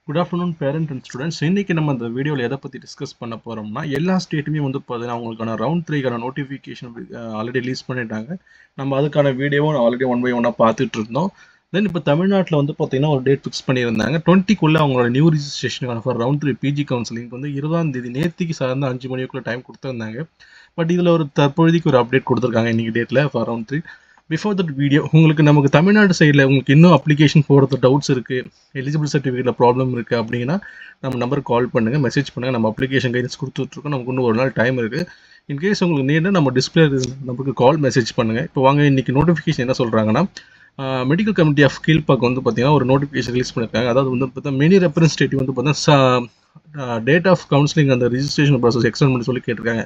Good afternoon parent and students. இன்றைக்கி நம்ம இந்த வீடியோவில் எதை பற்றி டிஸ்கஸ் பண்ண போகிறோம்னா, எல்லா ஸ்டேட்டுமே வந்து பார்த்தீங்கன்னா அவங்களுக்கான ரவுண்ட் 3க்கான நோட்டிஃபிகேஷன் ஆல்ரெடி ரிலீஸ் பண்ணிட்டாங்க. நம்ம அதுக்கான வீடியோவும் ஆல்ரெடி ஒன் பை ஒன்னாக பார்த்துட்டு இருந்தோம். தென் இப்போ தமிழ்நாட்டில் வந்து பார்த்தீங்கன்னா ஒரு டேட் ஃபிக்ஸ் பண்ணியிருந்தாங்க. 20க்குள்ளே அவங்களோட நியூ ரிஜிஸ்ட்ரேஷனுக்கான ஃபார் ரவுண்ட் 3 பிஜி கவுன்சிலிங் வந்து 20ஆம் தேதி நேற்றுக்கு சார்ந்த 5 மணிக்குள்ளே டைம் கொடுத்துருந்தாங்க. பட் இதில் ஒரு தற்பொழுதைக்கு ஒரு அப்டேட் கொடுத்துருக்காங்க இன்றைக்கி டேட்டில் for round 3. Before that video உங்களுக்கு நமக்கு தமிழ்நாடு சைடில் உங்களுக்கு இன்னும் அப்ளிகேஷன் போடுறது டவுட்ஸ் இருக்குது, எலிஜிபிள் சர்டிஃபிகேட்டில் ப்ராப்ளம் இருக்குது அப்படின்னா நம்ம நம்பருக்கு கால் பண்ணுங்கள், மெசேஜ் பண்ணுங்கள். நம்ம அப்ளிகேஷன் கைடன்ஸ் கொடுத்துட்ருக்கோம். நமக்கு இன்னும் ஒரு நாள் டைம் இருக்குது. இன்கேஸ் உங்களுக்கு நேரில் நம்ம டிஸ்பிளே நமக்கு கால் மெசேஜ் பண்ணுங்கள். இப்போ வாங்க இன்றைக்கி நோட்டிஃபிகேஷன் என்ன சொல்கிறாங்கன்னா, மெடிக்கல் கமிட்டி ஆஃப் கீழ்பாக் வந்து பார்த்தீங்கன்னா ஒரு நோட்டிஃபிகேஷன் ரிலீஸ் பண்ணியிருக்காங்க. அதாவது வந்து பார்த்தா மெனி ரெப்ரஸன்டேட்டிவ் வந்து பார்த்தீங்கன்னா டேட் ஆஃப் கவுன்சிலிங் அந்த ரிஜிஸ்ட்ரேஷன் ப்ராசஸ் எக்ஸ்டெண்ட் பண்ணி சொல்லி கேட்டிருக்காங்க.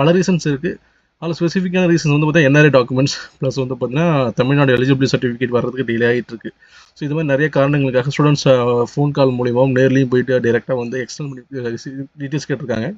பல ரீசன்ஸ் இருக்குது. அதில் ஸ்பெசிஃபிக்கான ரீசன்ஸ் வந்து பார்த்தீங்கன்னா என்ஆர்ஐ டாக்குமெண்ட்ஸ் ப்ளஸ் வந்து பார்த்தீங்கன்னா தமிழ்நாடு எலிஜிபிலிட்டி சர்டிஃபிகேட் வர்றதுக்கு டிலே ஆகிட்டு இருக்கு. ஸோ இது மாதிரி நிறைய காரணங்களுக்காக ஸ்டூடெண்ட்ஸ் ஃபோன் கால் மூலியமாகவும் நேர்லையும் போயிட்டு டேரெக்டாக வந்து எக்ஸ்டெண்ட் பண்ணி டீட்டெயில்ஸ் கேட்டிருக்காங்க.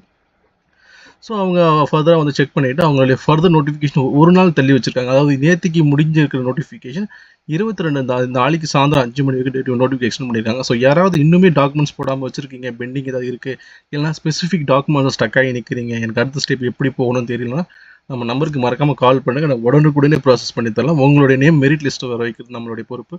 ஸோ அவங்க ஃபர்தராக வந்து செக் பண்ணிவிட்டு அவங்களுடைய ஃபர்தர் நோட்டிஃபிகேஷன் ஒரு நாள் தள்ளி வச்சுருக்காங்க. அதாவது நேற்றுக்கு முடிஞ்சிருக்கிற நோட்டிஃபிகேஷன் 22 நாளைக்கு சாயந்தரம் 5 மணி வரைக்கும் நோட்டிஃபிகேஷன் எக்ஸ்டெண்ட் பண்ணியிருக்காங்க. ஸோ யாராவது இன்னுமே டாக்குமெண்ட்ஸ் போடாமல் வச்சுருக்கீங்க, பெண்டிங் ஏதாவது இருக்குது, இல்லைனா ஸ்பெசிஃபிக் டாக்குமெண்ட்ஸ் ஸ்டக் ஆகி நிற்கிறீங்க, எனக்கு அடுத்த ஸ்டெப் எப்படி போகணும்னு தெரியலனா நம்ம நம்பருக்கு மறக்காமல் கால் பண்ணுங்கள். நம்ம உடனுக்குடனே ப்ராசஸ் பண்ணி தரலாம். உங்களுடைய நேம் மெரிட் லிஸ்ட்டு வர வைக்கிறது நம்மளுடைய பொறுப்பு.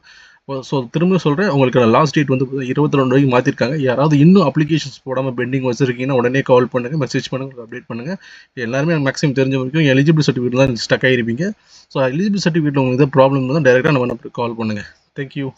ஸோ திரும்ப சொல்கிறேன், உங்களுக்கு லாஸ்ட் டேட் வந்து 22 வரைக்கும் மாற்றிருக்காங்க. யாராவது இன்னும் அப்ளிகேஷன்ஸ் போடாமல் பெண்டிங் வச்சுருக்கீங்கன்னா உடனே கால் பண்ணுங்கள், மெசேஜ் பண்ணுங்கள், அப்டேட் பண்ணுங்கள். எல்லாருமே மேக்ஸிமம் தெரிஞ்ச வரைக்கும் எலிஜிபிள் சர்டிஃபிகேட் தான் ஸ்டக் ஆகிருப்பீங்க. ஸோ எலிஜிபிள் சர்டிஃபிகேட் உங்களுக்கு எதாவது ப்ராப்ளம் தான் டேரெக்டாக நம்ம நம்பருக்கு கால் பண்ணுங்கள். தேங்க்யூ.